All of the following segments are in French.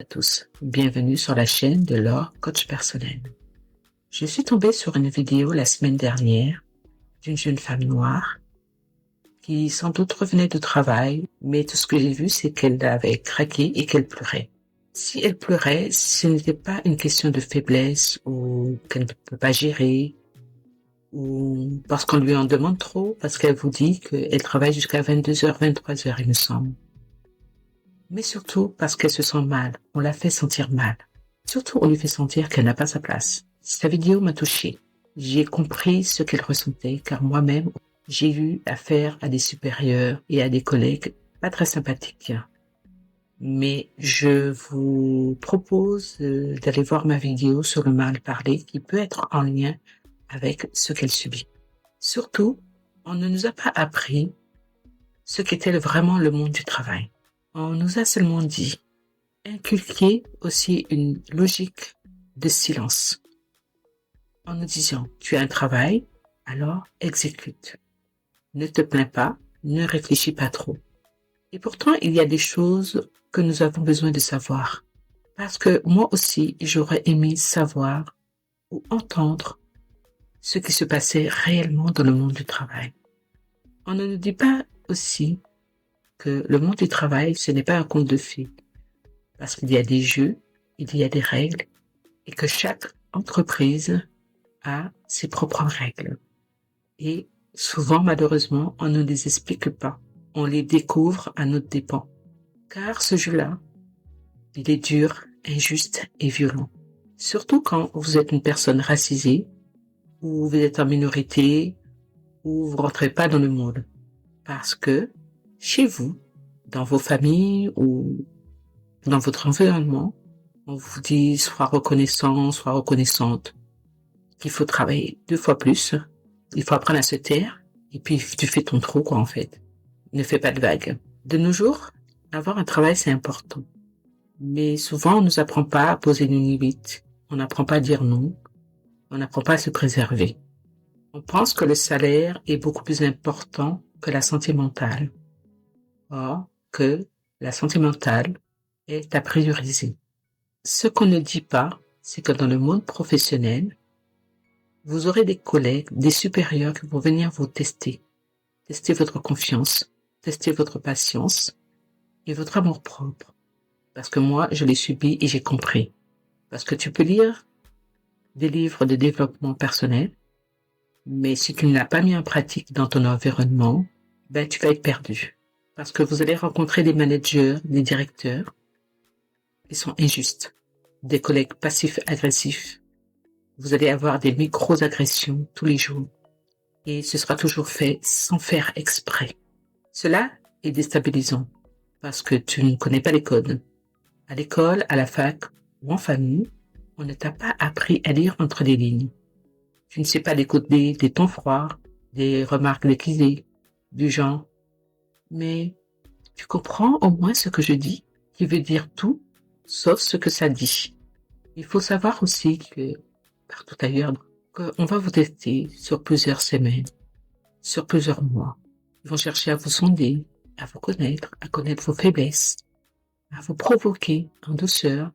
tous, bienvenue sur la chaîne de Laure, coach personnel. Je suis tombée sur une vidéo la semaine dernière d'une jeune femme noire qui sans doute revenait de travail, mais tout ce que j'ai vu, c'est qu'elle avait craqué et qu'elle pleurait. Si elle pleurait, ce n'était pas une question de faiblesse ou qu'elle ne peut pas gérer ou parce qu'on lui en demande trop, parce qu'elle vous dit qu'elle travaille jusqu'à 22h, 23h, il me semble. Mais surtout parce qu'elle se sent mal, on la fait sentir mal. Surtout, on lui fait sentir qu'elle n'a pas sa place. Sa vidéo m'a touchée. J'ai compris ce qu'elle ressentait, car moi-même, j'ai eu affaire à des supérieurs et à des collègues pas très sympathiques. Mais je vous propose d'aller voir ma vidéo sur le mal parler qui peut être en lien avec ce qu'elle subit. Surtout, on ne nous a pas appris ce qu'était vraiment le monde du travail. On nous a seulement dit, inculquer aussi une logique de silence. En nous disant, tu as un travail, alors exécute. Ne te plains pas, ne réfléchis pas trop. Et pourtant, il y a des choses que nous avons besoin de savoir. Parce que moi aussi, j'aurais aimé savoir ou entendre ce qui se passait réellement dans le monde du travail. On ne nous dit pas aussi que le monde du travail, ce n'est pas un conte de fées. Parce qu'il y a des jeux, il y a des règles, et que chaque entreprise a ses propres règles. Et souvent, malheureusement, on ne les explique pas. On les découvre à notre dépens. Car ce jeu-là, il est dur, injuste et violent. Surtout quand vous êtes une personne racisée, ou vous êtes en minorité, ou vous rentrez pas dans le moule. Parce que, chez vous, dans vos familles, ou dans votre environnement, on vous dit sois reconnaissant, sois reconnaissante, qu'il faut travailler 2 fois plus, il faut apprendre à se taire, et puis tu fais ton trou, quoi, en fait. Ne fais pas de vagues. De nos jours, avoir un travail, c'est important. Mais souvent, on nous apprend pas à poser une limite. On n'apprend pas à dire non. On n'apprend pas à se préserver. On pense que le salaire est beaucoup plus important que la santé mentale. Or, que la santé mentale est à prioriser. Ce qu'on ne dit pas, c'est que dans le monde professionnel, vous aurez des collègues, des supérieurs qui vont venir vous tester votre confiance, tester votre patience et votre amour-propre. Parce que moi, je l'ai subi et j'ai compris. Parce que tu peux lire des livres de développement personnel, mais si tu ne l'as pas mis en pratique dans ton environnement, tu vas être perdu. Parce que vous allez rencontrer des managers, des directeurs qui sont injustes, des collègues passifs-agressifs. Vous allez avoir des micro-agressions tous les jours. Et ce sera toujours fait sans faire exprès. Cela est déstabilisant parce que tu ne connais pas les codes. À l'école, à la fac ou en famille, on ne t'a pas appris à lire entre les lignes. Tu ne sais pas décoder des tons froids, des remarques déguisées, du genre. Mais tu comprends au moins ce que je dis, qui veut dire tout, sauf ce que ça dit. Il faut savoir aussi que, partout ailleurs, qu'on va vous tester sur plusieurs semaines, sur plusieurs mois. Ils vont chercher à vous sonder, à vous connaître, à connaître vos faiblesses, à vous provoquer en douceur,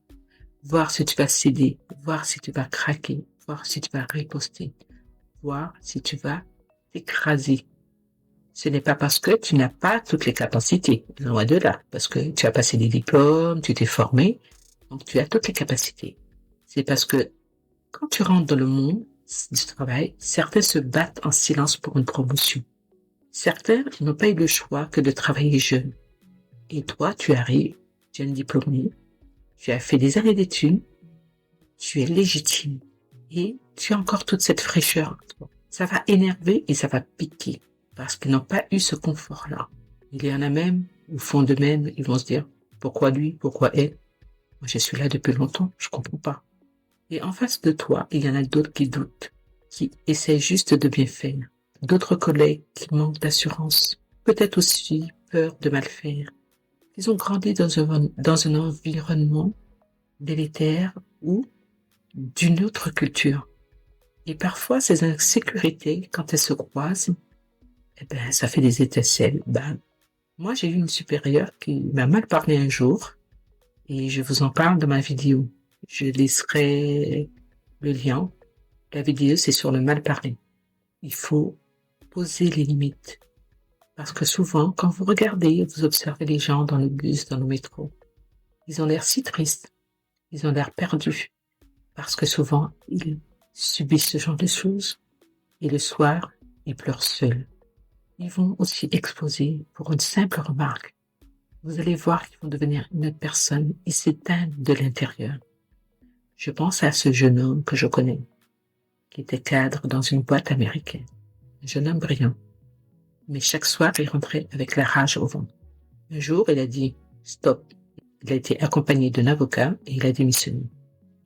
voir si tu vas céder, voir si tu vas craquer, voir si tu vas riposter, voir si tu vas t'écraser. Ce n'est pas parce que tu n'as pas toutes les capacités, loin de là, parce que tu as passé des diplômes, tu t'es formé, donc tu as toutes les capacités. C'est parce que quand tu rentres dans le monde du travail, certains se battent en silence pour une promotion. Certains n'ont pas eu le choix que de travailler jeune. Et toi, tu arrives, tu es un diplômé, tu as fait des années d'études, tu es légitime et tu as encore toute cette fraîcheur en toi. Ça va énerver et ça va piquer parce qu'ils n'ont pas eu ce confort-là. Il y en a même, au fond d'eux-mêmes, ils vont se dire pourquoi lui, pourquoi elle? Moi, je suis là depuis longtemps, je comprends pas. Et en face de toi, il y en a d'autres qui doutent, qui essaient juste de bien faire. D'autres collègues qui manquent d'assurance, peut-être aussi peur de mal faire. Ils ont grandi dans un environnement délétère ou d'une autre culture. Et parfois, ces insécurités, quand elles se croisent, ça fait des étincelles. Moi, j'ai eu une supérieure qui m'a mal parlé un jour et je vous en parle dans ma vidéo. Je laisserai le lien. La vidéo, c'est sur le mal parler. Il faut poser les limites. Parce que souvent, quand vous regardez, vous observez les gens dans le bus, dans le métro, ils ont l'air si tristes, ils ont l'air perdus, parce que souvent, ils subissent ce genre de choses, et le soir, ils pleurent seuls. Ils vont aussi exploser pour une simple remarque. Vous allez voir qu'ils vont devenir une autre personne et s'éteindre de l'intérieur. Je pense à ce jeune homme que je connais, qui était cadre dans une boîte américaine. Un jeune homme brillant. Mais chaque soir, il rentrait avec la rage au ventre. Un jour, il a dit « Stop ». Il a été accompagné d'un avocat et il a démissionné.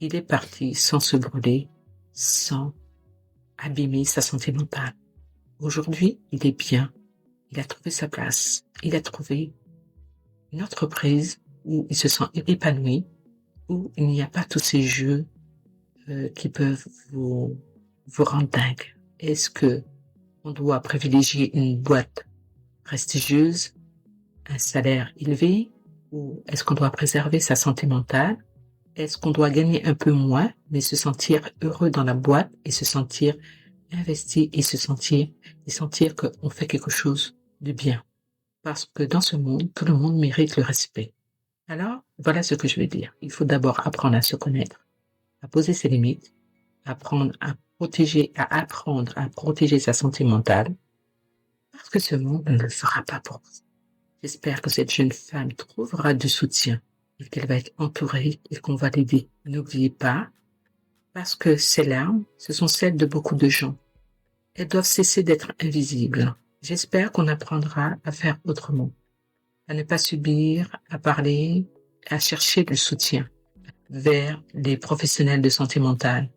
Il est parti sans se brûler, sans abîmer sa santé mentale. Aujourd'hui, il est bien. Il a trouvé sa place. Il a trouvé une entreprise où il se sent épanoui, où il n'y a pas tous ces jeux qui peuvent vous rendre dingue. Est-ce que on doit privilégier une boîte prestigieuse, un salaire élevé, ou est-ce qu'on doit préserver sa santé mentale? Est-ce qu'on doit gagner un peu moins, mais se sentir heureux dans la boîte et se sentir investi et sentir qu'on fait quelque chose de bien? Parce que dans ce monde, tout le monde mérite le respect. Alors, voilà ce que je veux dire. Il faut d'abord apprendre à se connaître, à poser ses limites, apprendre à protéger sa santé mentale, parce que ce monde ne le fera pas pour vous. J'espère que cette jeune femme trouvera du soutien et qu'elle va être entourée et qu'on va l'aider. N'oubliez pas, parce que ces larmes, ce sont celles de beaucoup de gens. Elles doivent cesser d'être invisibles. J'espère qu'on apprendra à faire autrement, à ne pas subir, à parler, à chercher du soutien vers les professionnels de santé mentale,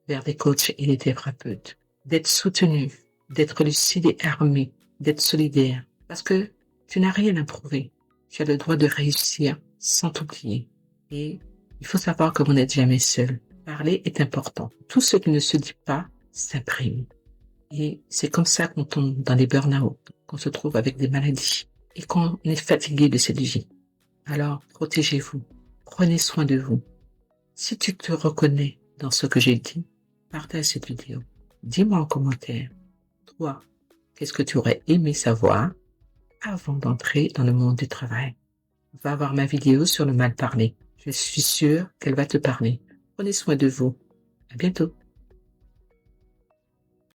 vers des coachs et des thérapeutes, d'être soutenu, d'être lucide et armé, d'être solidaire, parce que tu n'as rien à prouver. Tu as le droit de réussir sans t'oublier. Et il faut savoir que vous n'êtes jamais seul. Parler est important. Tout ce qui ne se dit pas s'imprime. Et c'est comme ça qu'on tombe dans les burn-out, qu'on se trouve avec des maladies et qu'on est fatigué de cette vie. Alors, protégez-vous. Prenez soin de vous. Si tu te reconnais dans ce que j'ai dit, partage cette vidéo. Dis-moi en commentaire, toi, qu'est-ce que tu aurais aimé savoir avant d'entrer dans le monde du travail? Va voir ma vidéo sur le mal parler. Je suis sûre qu'elle va te parler. Prenez soin de vous. À bientôt.